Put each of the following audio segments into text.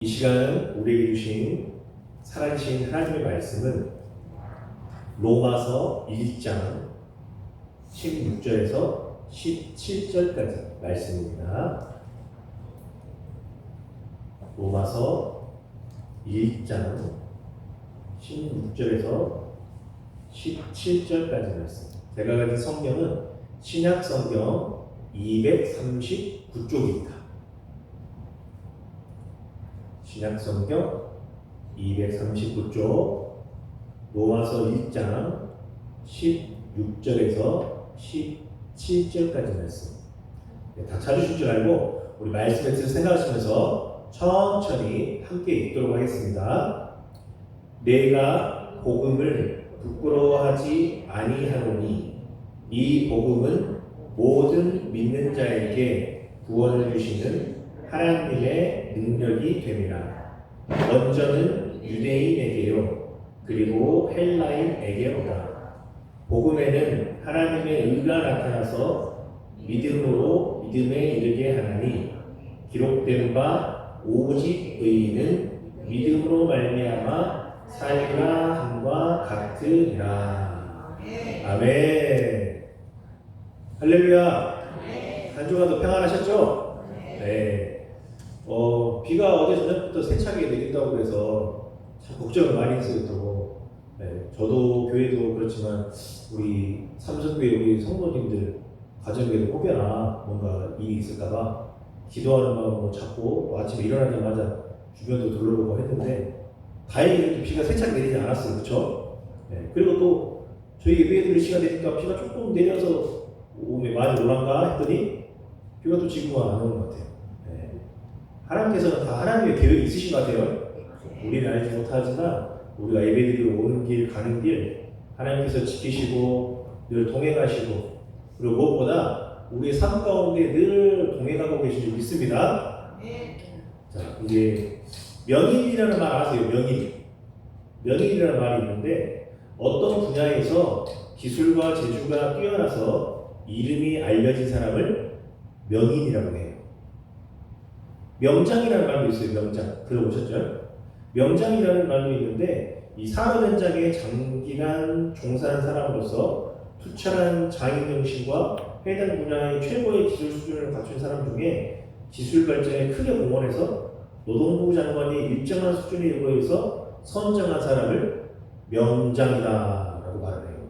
이 시간 우리에게 주신 살아계신 하나님의 말씀은 로마서 1장 16절에서 17절까지 말씀입니다. 로마서 1장 16절에서 17절까지 말씀. 제가 가진 성경은 신약 성경 239쪽입니다. 신약성경 239쪽 로마서 1장 16절에서 17절까지 말씀. 다 찾으실 줄 알고 우리 말씀에 대해서 생각하시면서 천천히 함께 읽도록 하겠습니다. 내가 복음을 부끄러워하지 아니하노니 이 복음은 모든 믿는 자에게 구원을 주시는 하나님의 능력이 됨이라. 먼저는 유대인에게요 그리고 헬라인에게로다. 복음에는 하나님의 의가 나타나서 믿음으로 믿음에 이르게 하나니 기록된 바 오직 의인은 믿음으로 말미암아 살리라 함과 같으니라. 아멘. 할렐루야. 한 주간도 평안하셨죠? 네. 비가 어제 저녁부터 세차게 내린다고 해서 참 걱정을 많이 했어요. 네, 저도 교회도 그렇지만 우리 삼성교회 우리 성도님들 가정에도 혹여나 뭔가 일이 있을까봐 기도하는 마음으로 자꾸 아침에 일어나자마자 주변도 둘러보고 했는데 다행히 비가 세차게 내리지 않았어요. 그렇죠? 네, 그리고 또 저희 예배드릴 시간 되니까 비가 조금 내려서 오면 많이 올란가 했더니 비가 또 지금은 안 오는 것 같아요. 하나님께서는 다 하나님의 계획이 있으신 것 같아요. 우리는 알지 못하지만 우리가 예배드리러 오는 길 가는 길 하나님께서 지키시고 늘 동행하시고 그리고 무엇보다 우리의 삶 가운데 늘 동행하고 계신 줄 믿습니다. 자, 이제 명인이라는 말 아세요? 명인이라는 말이 있는데 어떤 분야에서 기술과 재주가 뛰어나서 이름이 알려진 사람을 명인이라고 해요. 명장이라는 말도 있어요. 명장. 들어보셨죠? 명장이라는 말도 있는데 이 산업 현장에 장기간 종사한 사람으로서 투철한 장인 정신과 해당 분야의 최고의 기술 수준을 갖춘 사람 중에 기술 발전에 크게 공헌해서 노동부 장관이 일정한 수준에 이르러서 선정한 사람을 명장이다라고 말을 해요.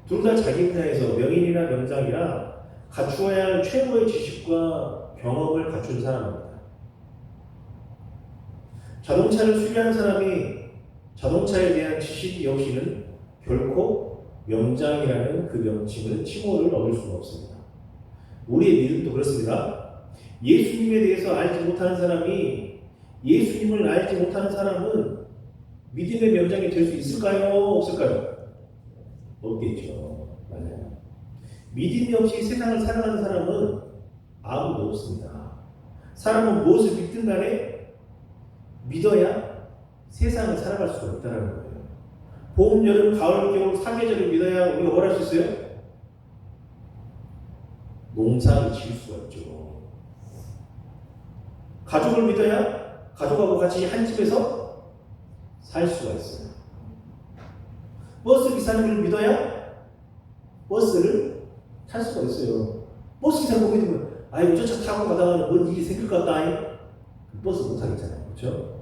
둘 다 자기 분야에서 명인이나 명장이라 갖추어야 할 최고의 지식과 경험을 갖춘 사람입니다. 자동차를 수리하는 사람이 자동차에 대한 지식이 없이는 결코 명장이라는 그 명칭을 칭호를 얻을 수가 없습니다. 우리의 믿음도 그렇습니다. 예수님에 대해서 알지 못하는 사람이 예수님을 알지 못하는 사람은 믿음의 명장이 될 수 있을까요? 없을까요? 없겠죠. 맞아요. 믿음이 없이 세상을 살아가는 사람은 아무도 없습니다. 사람은 무엇을 믿든 간에 믿어야 세상을 살아갈 수가 있다는 거예요. 봄, 여름, 가을, 겨울, 사계절을 믿어야 우리가 뭘 할 수 있어요? 농사를 지을 수가 있죠. 가족을 믿어야 가족하고 같이 한 집에서 살 수가 있어요. 버스 기사님을 믿어야 버스를 탈 수가 있어요. 버스 기사 보게 되면 아이고 저 차 타고 가다가 뭔 일이 생길 것 같다. 버스 못 타겠잖아요. 그렇죠?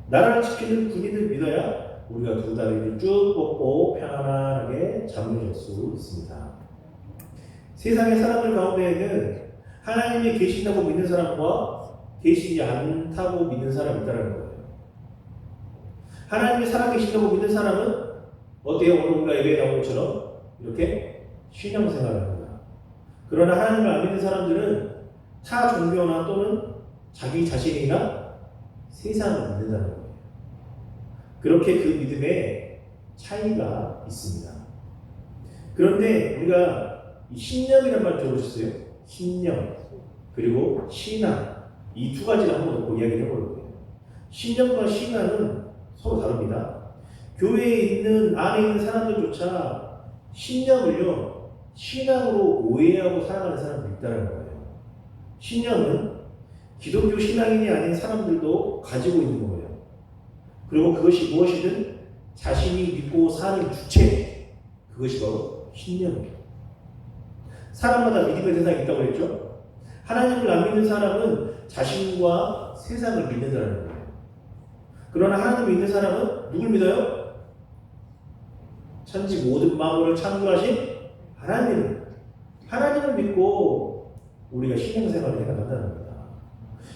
나라를 지키는 군인을 믿어야 우리가 두 다리를 쭉 뻗고 편안하게 잠을 잘 수 있습니다. 세상의 사람들 가운데에는 하나님이 계신다고 믿는 사람과 계시지 않다고 믿는 사람이 있다는 거예요. 하나님이 살아계신다고 믿는 사람은 어때요? 오늘 우리가 예배에 나온 것처럼 이렇게 신앙생활을 합니다. 그러나 하나님을 안 믿는 사람들은 타 종교나 또는 자기 자신이나 세상을 믿는다는 거예요. 그렇게 그 믿음에 차이가 있습니다. 그런데 우리가 이 신념이라는 말 들어보셨어요? 신념 그리고 신앙 이 두 가지를 한번 놓고 이야기를 해보려고 해요. 신념과 신앙은 서로 다릅니다. 교회에 있는 안에 있는 사람들조차 신념을요 신앙으로 오해하고 살아가는 사람들이 있다는 거예요. 신념은 기독교 신앙인이 아닌 사람들도 가지고 있는 거예요. 그리고 그것이 무엇이든 자신이 믿고 사는 주체, 그것이 바로 신념이에요. 사람마다 믿음의 대상이 있다고 했죠. 하나님을 안 믿는 사람은 자신과 세상을 믿는다는 거예요. 그러나 하나님을 믿는 사람은 누굴 믿어요? 천지 모든 만물을 창조하신 하나님을 믿고 우리가 신앙생활을 해나간다는 겁니다.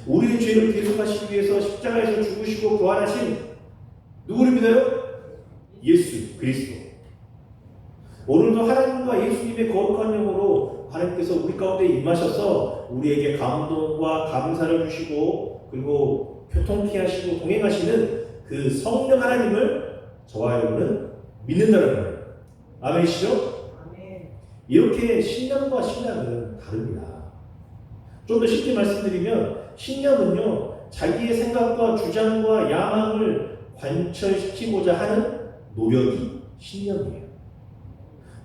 우리의 죄를 대속하시기 위해서 십자가에서 죽으시고 부활하신 누구를 믿어요? 예수 그리스도. 오늘도 하나님과 예수님의 거룩한 영으로 하나님께서 우리 가운데 임하셔서 우리에게 감동과 감사를 주시고 그리고 교통케 하시고 동행하시는 그 성령 하나님을 저와 여러분은 믿는다는 거예요. 아멘이시죠? 이렇게 신념과 신앙은 다릅니다. 좀 더 쉽게 말씀드리면 신념은요, 자기의 생각과 주장과 야망을 관철시키고자 하는 노력이 신념이에요.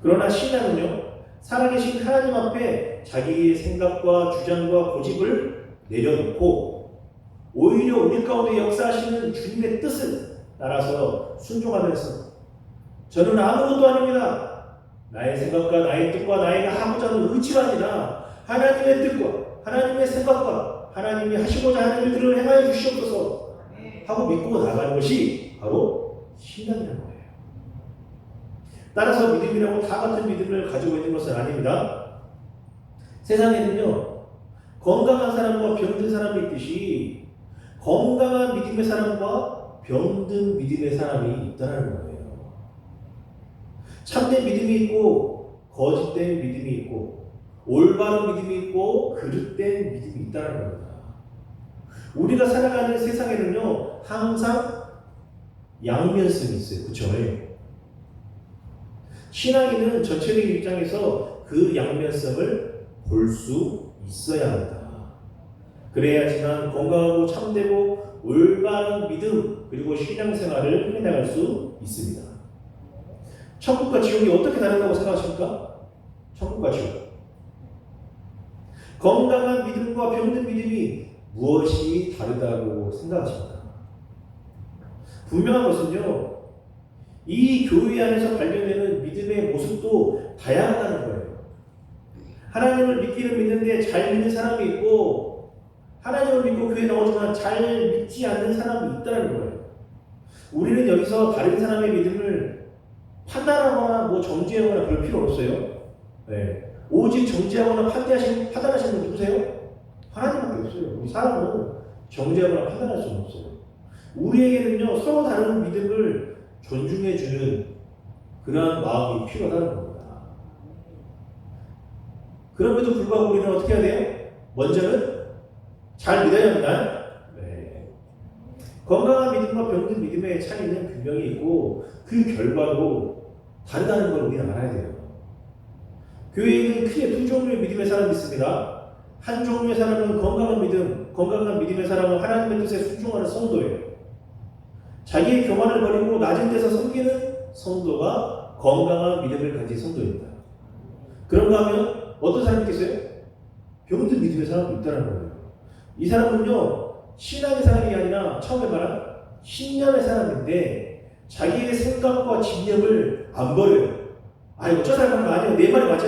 그러나 신앙은요, 살아계신 하나님 앞에 자기의 생각과 주장과 고집을 내려놓고 오히려 우리 가운데 역사하시는 주님의 뜻을 따라서 순종하면서 저는 아무것도 아닙니다. 나의 생각과 나의 뜻과 나의 하고자 하는 의지가 아니라 하나님의 뜻과 하나님의 생각과 하나님이 하시고자 하는 일들을 행하여 주시옵소서 하고 믿고 나가는 것이 바로 신앙이라는 거예요. 따라서 믿음이라고 다 같은 믿음을 가지고 있는 것은 아닙니다. 세상에는요, 건강한 사람과 병든 사람이 있듯이 건강한 믿음의 사람과 병든 믿음의 사람이 있다는 거예요. 참된 믿음이 있고 거짓된 믿음이 있고 올바른 믿음이 있고 그릇된 믿음이 있다는 겁니다. 우리가 살아가는 세상에는요, 항상 양면성이 있어요. 그렇죠? 신앙인은 전체적인 입장에서 그 양면성을 볼 수 있어야 합니다. 그래야지만 건강하고 참되고 올바른 믿음 그리고 신앙생활을 해나갈 수 있습니다. 천국과 지옥이 어떻게 다르다고 생각하십니까? 천국과 지옥. 건강한 믿음과 병든 믿음이 무엇이 다르다고 생각하십니까? 분명한 것은요, 이 교회 안에서 발견되는 믿음의 모습도 다양하다는 거예요. 하나님을 믿기는 믿는데 잘 믿는 사람이 있고 하나님을 믿고 교회에 나오지만 잘 믿지 않는 사람이 있다는 거예요. 우리는 여기서 다른 사람의 믿음을 판단하거나 정죄하거나 그럴 필요 없어요. 네. 오직 정죄하거나 판단하시는 분 누구세요? 하나님밖에 없어요. 우리 사람은 정죄하거나 판단할 수는 없어요. 우리에게는요, 서로 다른 믿음을 존중해주는 그러한 마음이 필요하다는 겁니다. 그럼에도 불구하고 우리는 어떻게 해야 돼요? 먼저는 잘 믿어야 합니다. 네. 건강한 믿음과 병든 믿음의 차이는 분명히 있고 그 결과도 다르다는 걸 우리가 알아야 돼요. 교회에는 크게 두 종류의 믿음의 사람이 있습니다. 한 종류의 사람은 건강한 믿음의 사람은 하나님의 뜻에 순종하는 성도예요. 자기의 교만을 버리고 낮은 데서 섬기는 성도가 건강한 믿음을 가진 성도입니다. 그런가 하면 어떤 사람이 있겠어요? 병든 믿음의 사람도 있다는 거예요. 이 사람은요, 신앙의 사람이 아니라 처음에 말한 신념의 사람인데 자기의 생각과 집념을 안 버려요. 아니, 저 사람은 아니요, 내 말이 맞아.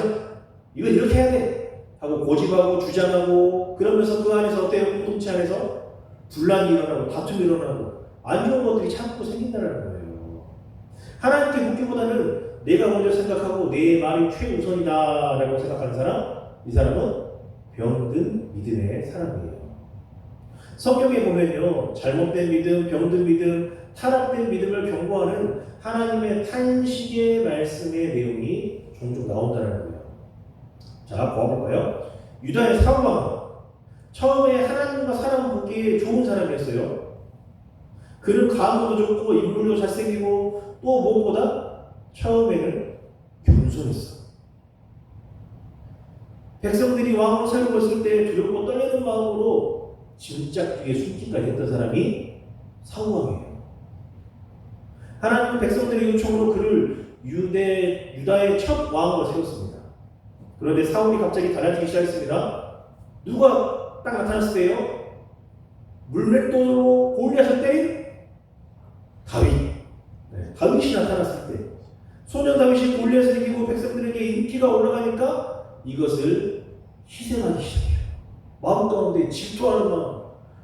이건 이렇게 해야 돼. 하고 고집하고 주장하고 그러면서 그 안에서 어때요? 공동체 안에서 분란이 일어나고 다툼이 일어나고 안 좋은 것들이 자꾸 생긴다는 거예요. 하나님께 묻기보다는 내가 먼저 생각하고 내 말이 최우선이다라고 생각하는 사람, 이 사람은 병든 믿음의 사람이에요. 성경에 보면요, 잘못된 믿음, 병든 믿음, 타락된 믿음을 경고하는 하나님의 탄식의 말씀의 내용이 종종 나온다는 거예요. 자, 보아볼까요? 유다의 사울왕, 처음에 하나님과 사람 보기에 좋은 사람이었어요. 그는 가문도 좋고 인물도 잘생기고 또 무엇보다 처음에는 겸손했어. 백성들이 왕으로 살고 있을 때 두렵고 떨리는 마음으로 짐짝 뒤에 숨기까지 했던 사람이 사울왕이에요. 하나님은 백성들의 요청으로 그를 유다의 첫 왕으로 세웠습니다. 그런데 사울이 갑자기 달라지기 시작했습니다. 누가 딱 나타났을 때요? 물맷돌로 골리앗을 때린 다윗. 다윗이 나타났을 때 소년 다윗이 골리앗을 이기고 백성들에게 인기가 올라가니까 이것을 희생하기 시작해요. 마음 가운데 질투하는 마음.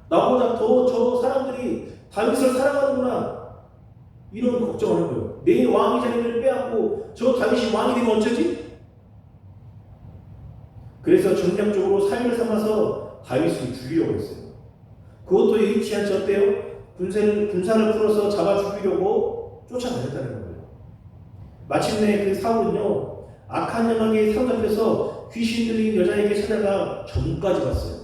나보다 더 저 사람들이 다윗을 사랑하는구나. 이런 걱정을 하는 거예요. 내 왕의 자리를 빼앗고 저 다윗이 왕이 되면 어쩌지? 그래서 전략적으로 사위를 삼아서 다윗을 죽이려고 했어요. 그것도 여의치 않지 어때요? 군사를 풀어서 잡아 죽이려고 쫓아다녔다는 거예요. 마침내 그 사울은요, 악한 영향에 사로잡혀서 귀신 들린 여자에게 찾아가 전까지 갔어요.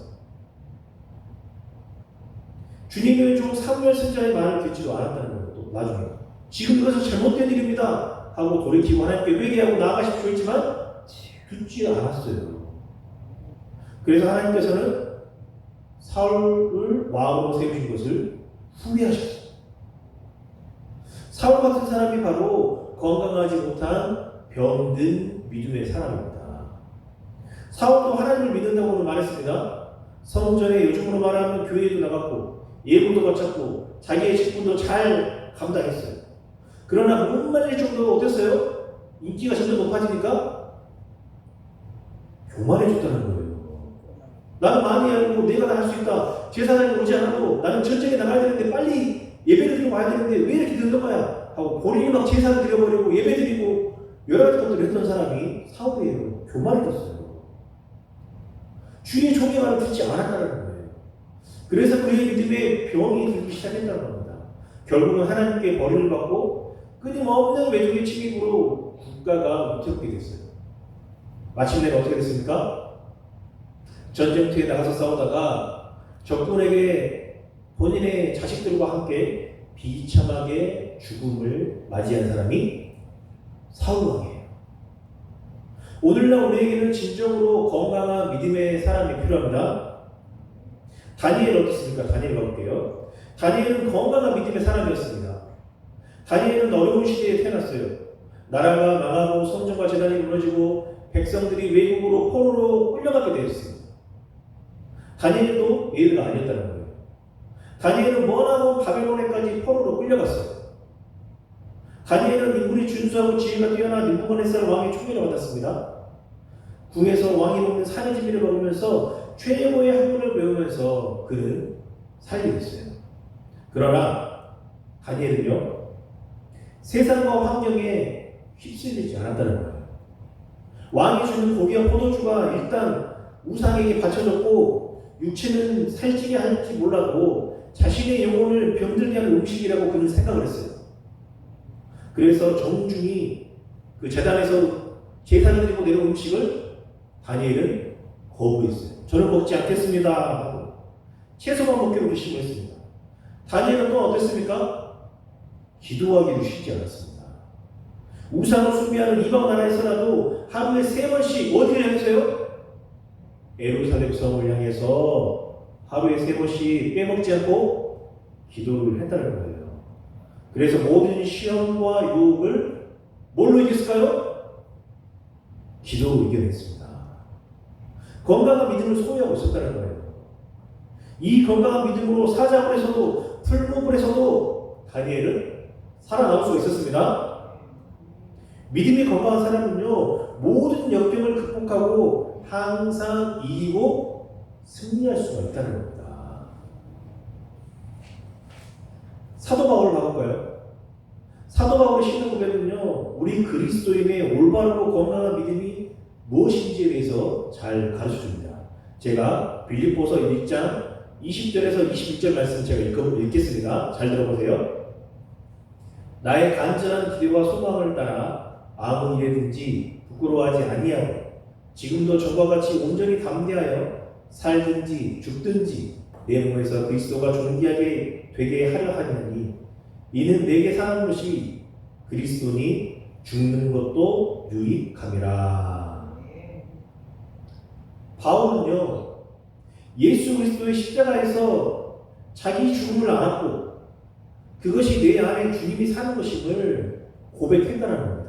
주님의 종 사무엘 선지자의 말을 듣지도 않았다는 거예요. 또 나중에 지금 이것은 잘못된 일입니다 하고 돌이키고 하나님께 회개하고 나아가십시오 했지만 듣지 않았어요. 그래서 하나님께서는 사울을 왕으로 세우신 것을 후회하셨어요. 사울 같은 사람이 바로 건강하지 못한 병든 믿음의 사람입니다. 사울도 하나님을 믿는다고 말했습니다. 성전에 요즘으로 말하면 교회도 나갔고 예물도 바쳤고 자기의 직분도 잘 감당했어요. 그러나 못 말릴 정도로 어땠어요? 인기가 점점 높아지니까 교만해졌다는 거예요. 나는 많이 알고 내가 다 할 수 있다. 제사장이 오지 않아도 나는 전쟁에 나가야 되는데 빨리 예배를 드리고 가야 되는데 왜 이렇게 늦는 거야? 하고 본인이 막 제사를 드려버리고 예배 드리고 여러 가지 것들을 했던 사람이 사울이에요. 교만해졌어요. 주의 종의 말을 듣지 않았다는 거예요. 그래서 그의 믿음에 병이 들기 시작했다는 겁니다. 결국은 하나님께 버림을 받고 끊임없는 외적의 침입으로 국가가 위태롭게 됐어요. 마침내 어떻게 됐습니까? 전쟁터에 나가서 싸우다가 적군에게 본인의 자식들과 함께 비참하게 죽음을 맞이한 사람이 사울 왕이에요. 오늘날 우리에게는 진정으로 건강한 믿음의 사람이 필요합니다. 다니엘 어떻습니까? 다니엘 가볼게요. 다니엘은 건강한 믿음의 사람이었습니다. 다니엘은 어려운 시대에 태어났어요. 나라가 망하고 성전과 제단이 무너지고 백성들이 외국으로 포로로 끌려가게 되었습니다. 다니엘도 예외가 아니었다는 거예요. 다니엘은 머나먼 바벨론에까지 포로로 끌려갔어요. 다니엘은 인물이 준수하고 지혜가 뛰어난 느부갓네살 왕의 총애를 받았습니다. 궁에서 왕이 먹는 산의 진미를 먹으면서 최고의 학문을 배우면서 그는 살게 됐어요. 그러나 다니엘은요, 세상과 환경에 휩쓸리지 않았다는 거예요. 왕이 주는 고기와 포도주가 일단 우상에게 바쳐졌고 육체는 살찌게 할지 몰라도 자신의 영혼을 병들게 하는 음식이라고 그는 생각을 했어요. 그래서 정중히 그 제단에서 제사를 드리고 내려온 음식을 다니엘은 거부했어요. 저는 먹지 않겠습니다 하고 채소만 먹기로 결심했습니다. 다니엘은 또 어땠습니까? 기도하기를 쉬지 않았습니다. 우상을 숭배하는 이방 나라에서라도 하루에 3번씩 어디를 향해서요? 예루살렘 성을 향해서 하루에 3번씩 빼먹지 않고 기도를 했다는 거예요. 그래서 모든 시험과 유혹을 뭘로 이겼을까요? 기도로 이겨냈습니다. 건강한 믿음을 소유하고 있었다는 거예요. 이 건강한 믿음으로 사자굴에서도 풀무불에서도 다니엘은 살아남을 수가 있었습니다. 믿음이 건강한 사람은요, 모든 역경을 극복하고 항상 이기고 승리할 수가 있다는 겁니다. 사도 바울을 봐볼까요? 사도 바울의 신앙 고백은요, 우리 그리스도인의 올바르고 건강한 믿음이 무엇인지에 대해서 잘 가르쳐줍니다. 제가 빌립보서 1장 20절에서 21절 말씀 제가 읽겠습니다. 잘 들어보세요. 나의 간절한 기대와 소망을 따라 아무 일에든지 부끄러워하지 아니하고 지금도 전과 같이 온전히 담대하여 살든지 죽든지 내 몸에서 그리스도가 존귀하게 되게 하려 하느니 이는 내게 사는 것이 그리스도니 죽는 것도 유익함이라. 바울은요, 예수 그리스도의 십자가에서 자기 죽음을 안았고 그것이 내 안에 주님이 사는 것임을 고백했다는 겁니다.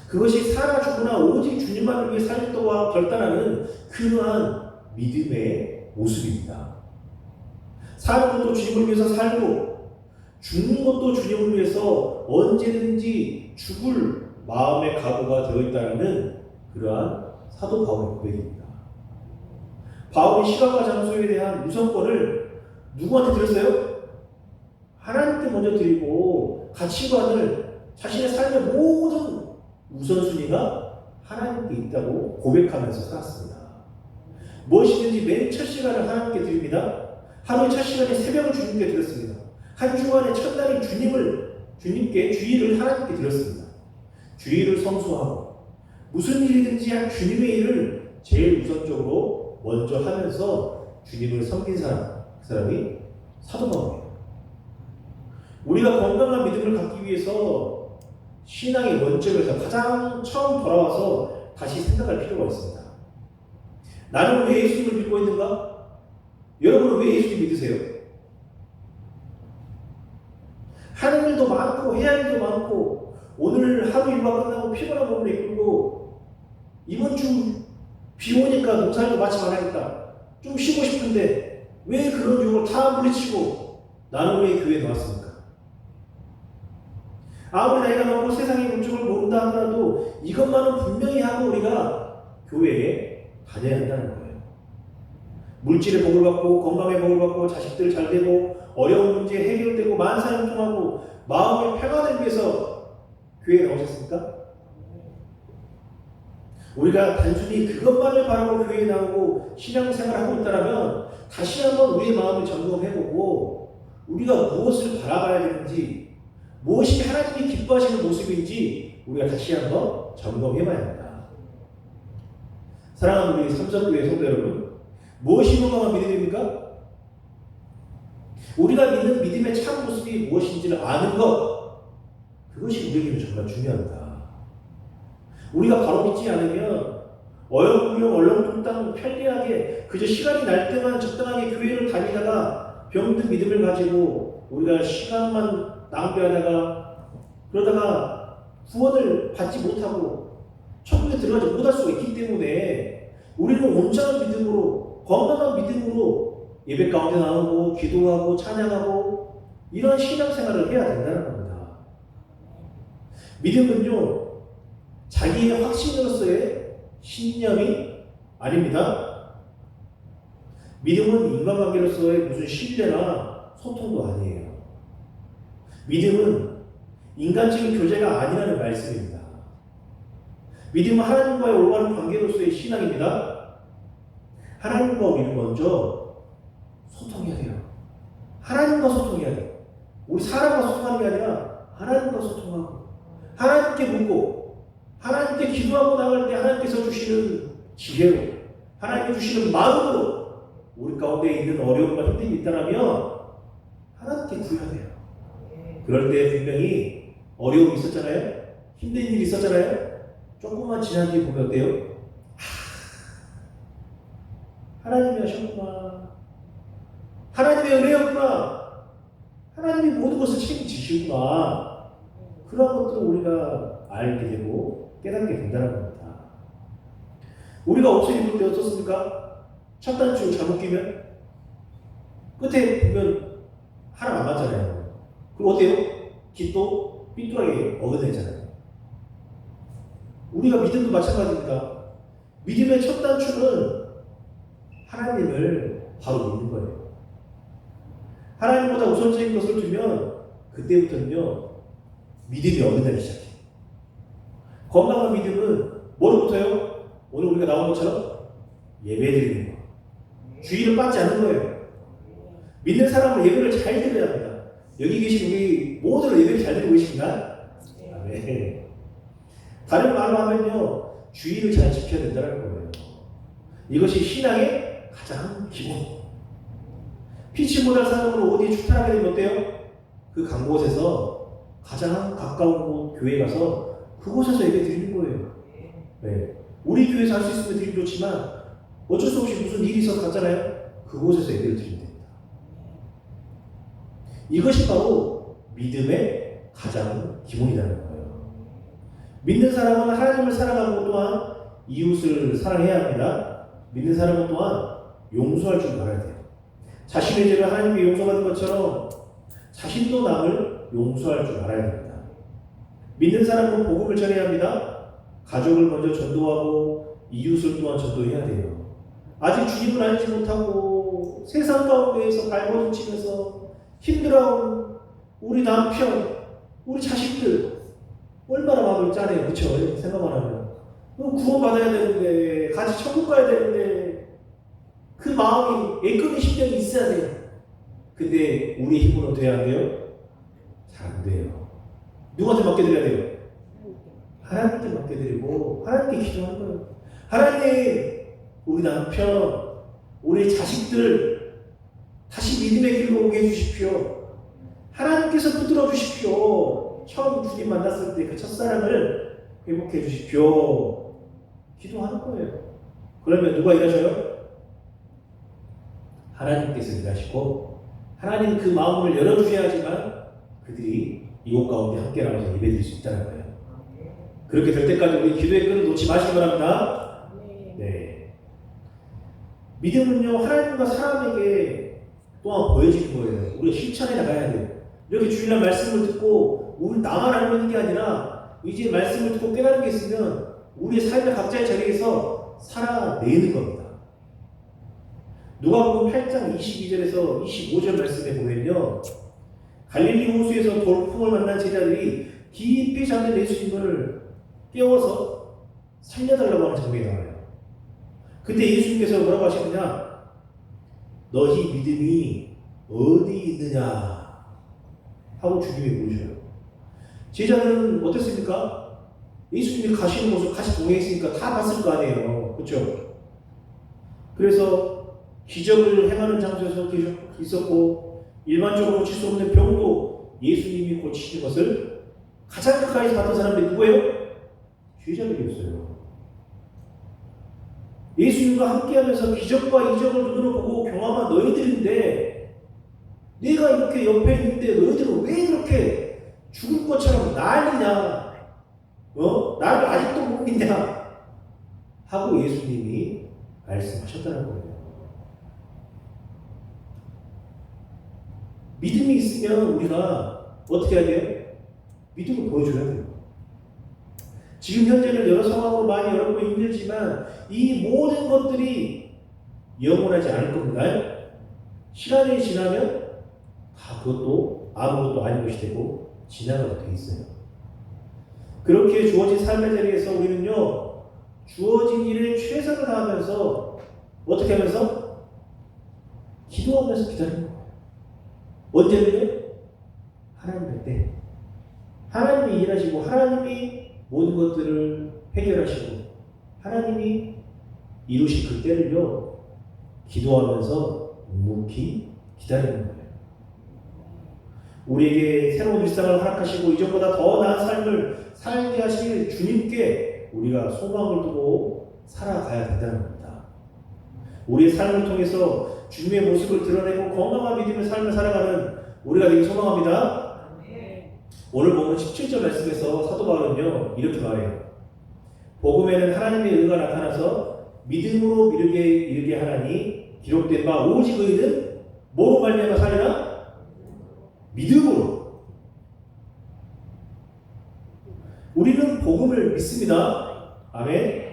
그것이 살아 죽으나 오직 주님만을 위해 살도와 결단하는 그러한 믿음의 모습입니다. 사는 것도 주님을 위해서 살고 죽는 것도 주님을 위해서 언제든지 죽을 마음의 각오가 되어 있다는 그러한 사도 바울의 고백입니다. 바울이 시간과 장소에 대한 우선권을 누구한테 드렸어요? 하나님께 먼저 드리고 가치관을 자신의 삶의 모든 우선순위가 하나님께 있다고 고백하면서 살았습니다. 무엇이든지 맨 첫 시간을 하나님께 드립니다. 하루의 첫 시간에 새벽을 주님께 드렸습니다. 한 주간의 첫날인 주님께 주일을 하나님께 드렸습니다. 주일을 성수하고 무슨 일이든지 한 주님의 일을 제일 우선적으로 먼저 하면서 주님을 섬긴 사람, 그 사람이 사도 바울이에요. 우리가 건강한 믿음을 갖기 위해서 신앙의 원점에서 가장 처음 돌아와서 다시 생각할 필요가 있습니다. 나는 왜 예수님을 믿고 있는가? 여러분은 왜 예수님 믿으세요? 하는 일도 많고 해야 할 일도 많고 오늘 하루 일과 끝나고 피곤한 몸을 이끌고 이번 주 비 오니까 농사일도 마치 말아야겠다. 좀 쉬고 싶은데 왜 그런 유혹을 다 물리치고 나는 왜 교회에 나왔습니까? 아무리 나이가 많고 세상의 물정을 모른다 하더라도 이것만은 분명히 하고 우리가 교회에 다녀야 한다는 거예요. 물질의 복을 받고 건강의 복을 받고 자식들 잘 되고 어려운 문제 해결되고 만사를 통하고 마음의 평안을 위해서 교회에 나오셨습니까? 우리가 단순히 그것만을 바라고 교회에 나오고 신앙생활을 하고 있다면 다시 한번 우리의 마음을 점검해보고 우리가 무엇을 바라봐야 되는지 무엇이 하나님이 기뻐하시는 모습인지 우리가 다시 한번 점검해봐야 합니다. 사랑하는 우리 삼성교회 성도 여러분, 무엇이 건강한 믿음입니까? 우리가 믿는 믿음의 참 모습이 무엇인지를 아는 것, 그것이 우리에게는 정말 중요합니다. 우리가 바로 믿지 않으면 어영부영 얼렁뚱땅 편리하게 그저 시간이 날 때만 적당하게 교회를 다니다가 병든 믿음을 가지고 우리가 시간만 낭비하다가 그러다가 구원을 받지 못하고 천국에 들어가지 못할 수가 있기 때문에 우리는 온전한 믿음으로 건강한 믿음으로 예배 가운데 나오고 기도하고 찬양하고 이런 신앙생활을 해야 된다는 겁니다. 믿음은요 자기의 확신으로서의 신념이 아닙니다. 믿음은 인간관계로서의 무슨 신뢰나 소통도 아니에요. 믿음은 인간적인 교제가 아니라는 말씀입니다. 믿음은 하나님과의 올바른 관계로서의 신앙입니다. 하나님과 우리는 먼저 소통해야 돼요. 하나님과 소통해야 돼요. 우리 사람과 소통하는 게 아니라 하나님과 소통하고 하나님께 묻고 하나님께 기도하고 나갈 때 하나님께서 주시는 지혜로 하나님께 주시는 마음으로 우리 가운데 있는 어려움과 힘듦이 있다면 하나님께 구해야 돼요. 그럴 때 분명히 어려움이 있었잖아요. 힘든 일이 있었잖아요. 조금만 지난 뒤에 보면 어때요? 하나님이 하셨구나. 하나님의 은혜였구나. 하나님이 모든 것을 책임지시구나. 그런 것들을 우리가 알게 되고 깨닫게 된다는 겁니다. 우리가 옥새 입을 때 어떻습니까? 첫 단추 잘못 끼면 끝에 보면 하나 안 맞잖아요. 그럼 어때요? 깃도 삐뚤하게 어긋내잖아요. 우리가 믿음도 마찬가지입니다. 믿음의 첫 단추는 하나님을 바로 믿는 거예요. 하나님보다 우선적인 것을 두면 그때부터는요 믿음이 어긋나기 시작해요. 건강한 믿음은 뭐로부터요? 오늘 우리가 나온 것처럼 예배드리는 거. 주의를 빠지 않는 거예요. 믿는 사람은 예배를 잘 드려야 합니다. 여기 계신 우리 모두를 예배를 잘 드리고 계십니다. 네. 다른 말로 하면요 주의를 잘 지켜야 된다는 거예요. 이것이 신앙의 가장 기본. 피치 못할 사람으로 어디에 출타하게 되면 어때요? 그 간 곳에서 가장 가까운 곳 교회 가서 그곳에서 예배 드리는 거예요. 네. 우리 교회에서 할 수 있으면 드리면 좋지만 어쩔 수 없이 무슨 일이 있어서 갔잖아요. 그곳에서 예배를 드리면 됩니다. 이것이 바로 믿음의 가장 기본이라는 거예요. 믿는 사람은 하나님을 사랑하고 또한 이웃을 사랑해야 합니다. 믿는 사람은 또한 용서할 줄 알아야 돼요. 자신의 죄를 하나님께 용서받은 것처럼 자신도 남을 용서할 줄 알아야 됩니다. 믿는 사람은 복음을 전해야 합니다. 가족을 먼저 전도하고 이웃을 또한 전도해야 돼요. 아직 주님을 알지 못하고 세상 가운데에서 발버둥치면서 힘들어하는 우리 남편, 우리 자식들 얼마나 마음이 짠해요. 그쵸? 생각만 하면 구원받아야 되는데 같이 천국 가야 되는데 그 마음이 애끓는 심정이 있어야 돼요. 근데 우리 힘으로 돼야 안 돼요? 잘 안 돼요. 누구한테 맡겨드려야 돼요? 하나님께 맡겨드리고 하나님께 기도하는 거예요. 하나님, 우리 남편, 우리 자식들 다시 믿음의 길로 오게 해주십시오. 하나님께서 붙들어 주십시오. 처음 주님 만났을 때 그 첫사랑을 회복해 주십시오. 기도하는 거예요. 그러면 누가 일하셔요? 하나님께서 일하시고 하나님 그 마음을 열어주셔야지만 그들이 이곳 가운데 함께 나와서 예배드릴 수 있다는 거예요. 그렇게 될 때까지 우리 기도의 끈을 놓지 마시기 바랍니다. 네. 믿음은요, 하나님과 사람에게 또한 보여지는 거예요. 우리가 실천해 나가야 돼요. 이렇게 주일날 말씀을 듣고 우리 나만 알고 있는 게 아니라 이제 말씀을 듣고 깨달은 게 있으면 우리의 삶의 각자의 자리에서 살아내는 겁니다. 누가복음 8장 22절에서 25절 말씀에 보면요, 갈릴리 호수에서 돌풍을 만난 제자들이 깊이 잠든 예수님을 깨워서 살려달라고 하는 장면이 나와요. 그때 예수님께서 뭐라고 하시느냐? 너희 믿음이 어디 있느냐? 하고 주님이 물으셔요. 제자들은 어땠습니까? 예수님이 가시는 모습 같이 동행했으니까 다 봤을 거 아니에요. 그렇죠? 그래서 기적을 행하는 장소에서 있었고 일반적으로 고칠 수 없는 병도 예수님이 고치시는 것을 가장 가까이서 봤던 사람들이 누구예요? 제자들이었어요. 예수님과 함께하면서 기적과 이적을 눈으로 보고 경험한 너희들인데 내가 이렇게 옆에 있는데 너희들은 왜 그렇게 죽을 것처럼 난리냐? 나를 아직도 못 믿냐? 하고 예수님이 말씀하셨다는 거예요. 믿음이 있으면 우리가 어떻게 해야 돼요? 믿음을 보여줘야 돼요. 지금 현재는 여러 상황으로 많이 어렵고 힘들지만 이 모든 것들이 영원하지 않을 겁니다. 시간이 지나면 다 그것도 아무것도 아닌 것이 되고 지나가게 돼 있어요. 그렇게 주어진 삶의 자리에서 우리는요, 주어진 일에 최선을 다하면서 어떻게 하면서? 기도하면서 기다리는 거예요. 언제는요? 하나님 때. 하나님이 일하시고 하나님이 모든 것들을 해결하시고 하나님이 이루실 그 때를요, 기도하면서 묵묵히 기다리는 거예요. 우리에게 새로운 일상을 허락하시고 이전보다 더 나은 삶을 살게 하실 주님께 우리가 소망을 두고 살아가야 된다는 겁니다. 우리의 삶을 통해서 주님의 모습을 드러내고 건강한 믿음의 삶을 살아가는 우리가 되기 소망합니다. 오늘 보면 17절 말씀에서 사도 바울은요, 이렇게 말해요. 복음에는 하나님의 의가 나타나서 믿음으로 이르게 하나니 기록된 바 오직 의는 뭐로 말미암아 살리라? 믿음으로. 우리는 복음을 믿습니다. 아멘.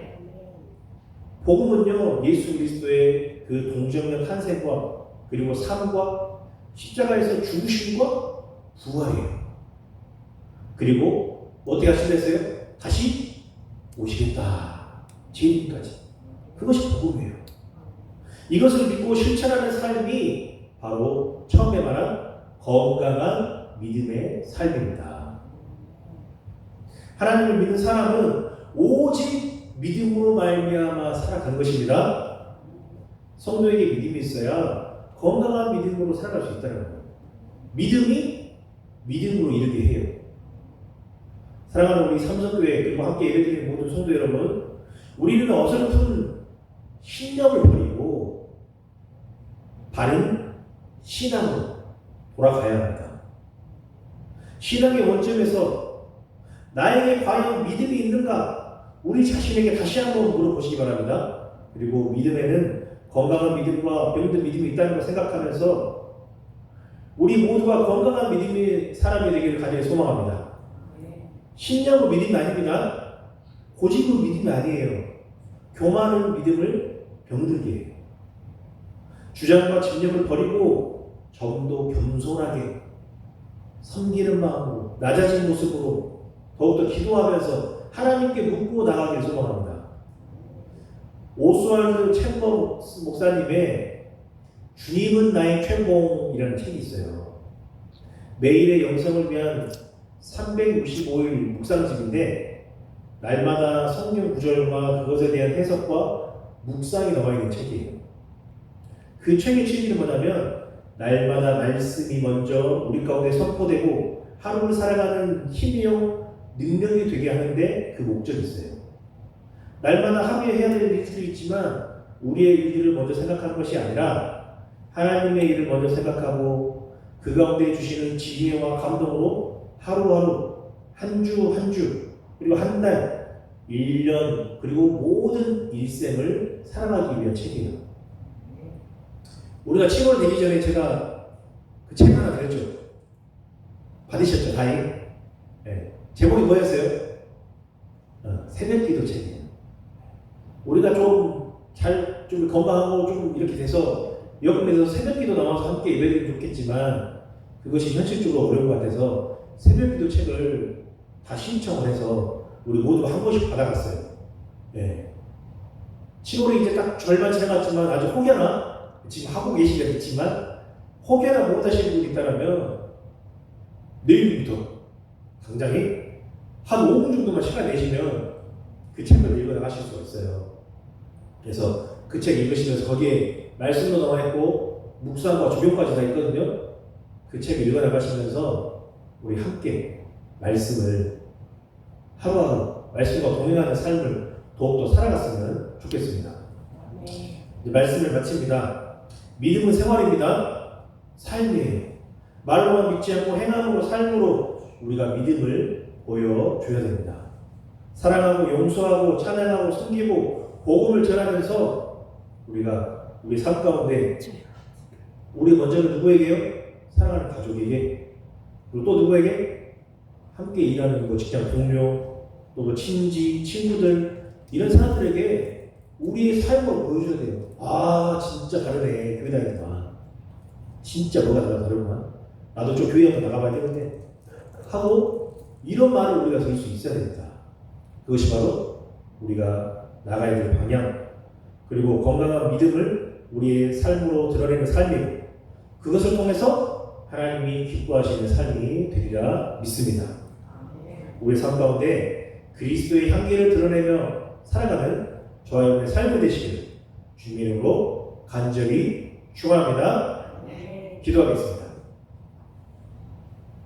복음은요, 예수 그리스도의 그 동정녀 탄생과 그리고 삶과 십자가에서 죽으심과 부활이에요. 그리고 어떻게 하신댔어요? 다시 오시겠다. 재림까지. 그것이 복음이에요. 이것을 믿고 실천하는 삶이 바로 처음에 말한 건강한 믿음의 삶입니다. 하나님을 믿는 사람은 오직 믿음으로 말미암아 살아가는 것입니다. 성도에게 믿음이 있어야 건강한 믿음으로 살아갈 수 있다는 거예요. 믿음이 믿음으로 이르게 해요. 사랑하는 우리 삼성교회 그리고 함께 예배드리는 모든 성도 여러분, 우리는 어설픈 신념을 버리고 바른 신앙으로 돌아가야 합니다. 신앙의 원점에서 나에게 과연 믿음이 있는가? 우리 자신에게 다시 한번 물어보시기 바랍니다. 그리고 믿음에는 건강한 믿음과 병든 믿음이 있다는 걸 생각하면서 우리 모두가 건강한 믿음의 사람이 되기를 간절히 소망합니다. 신념은 믿음이 아닙니다. 고집은 믿음이 아니에요. 교만은 믿음을 병들게 해요. 주장과 집념을 버리고 좀 더 겸손하게 섬기는 마음으로 낮아진 모습으로 더욱더 기도하면서 하나님께 묻고 나가길 소망합니다. 오스왈드 챔버 목사님의 주님은 나의 최고이라는 책이 있어요. 매일의 영성을 위한 365일 묵상집인데 날마다 성경 구절과 그것에 대한 해석과 묵상이 나와 있는 책이에요. 그 책의 취지는 뭐냐면 날마다 말씀이 먼저 우리 가운데 선포되고 하루를 살아가는 힘이요 능력이 되게 하는데 그 목적이 있어요. 날마다 하루에 해야 될 일들이 있지만 우리의 일들을 먼저 생각하는 것이 아니라 하나님의 일을 먼저 생각하고 그 가운데 주시는 지혜와 감동으로 하루하루 한 주 한 주 그리고 한 달, 1년 그리고 모든 일생을 살아가기 위한 책이에요. 우리가 7월 되기 전에 제가 그 책 하나 드렸죠. 받으셨죠? 다행. 네. 제목이 뭐였어요? 새벽기도 책이에요. 우리가 좀 건강하고 좀 이렇게 돼서 여금에서 새벽기도 나와서 함께 예배드리면 좋겠지만 그것이 현실적으로 어려운 것 같아서 새벽기도 책을 다 신청을 해서 우리 모두가 한 권씩 받아갔어요. 네. 7월이 이제 딱 절반 지나갔지만 아주 혹여나 지금 하고 계시겠지만 혹여나 못하시는 분이 있다면 내일부터 당장에 한 5분 정도만 시간 내시면 그 책을 읽어 나가실 수가 있어요. 그래서 그 책 읽으시면서 거기에 말씀도 나와 있고 묵상과 조경까지 다 있거든요. 그 책을 읽어 나가시면서 우리 함께 말씀을 하루하루 말씀과 동행하는 삶을 더욱더 살아갔으면 좋겠습니다. 이제 말씀을 마칩니다. 믿음은 생활입니다. 삶이에요. 말로만 믿지 않고 행함으로 삶으로 우리가 믿음을 보여줘야 됩니다. 사랑하고 용서하고 찬양하고 섬기고 복음을 전하면서 우리가 우리 삶 가운데 우리 먼저는 누구에게요? 사랑하는 가족에게 그리고 또 누구에게? 함께 일하는 직장 동료 또 친지, 친구들 이런 사람들에게 우리의 삶을 보여줘야 돼요. 아 진짜 다르네. 교회 다니구만. 진짜 뭐가 다르구만. 나도 좀 교회 한번 나가봐야 되는데 하고 이런 말을 우리가 들을 수 있어야 됩니다. 그것이 바로 우리가 나가야 될 방향 그리고 건강한 믿음을 우리의 삶으로 드러내는 삶이고 그것을 통해서 하나님이 기뻐하시는 삶이 되리라 믿습니다. 우리 삶 가운데 그리스도의 향기를 드러내며 살아가는 저와 여러분의 삶이 되시기를 주님의 이름으로 간절히 축원합니다. 기도하겠습니다.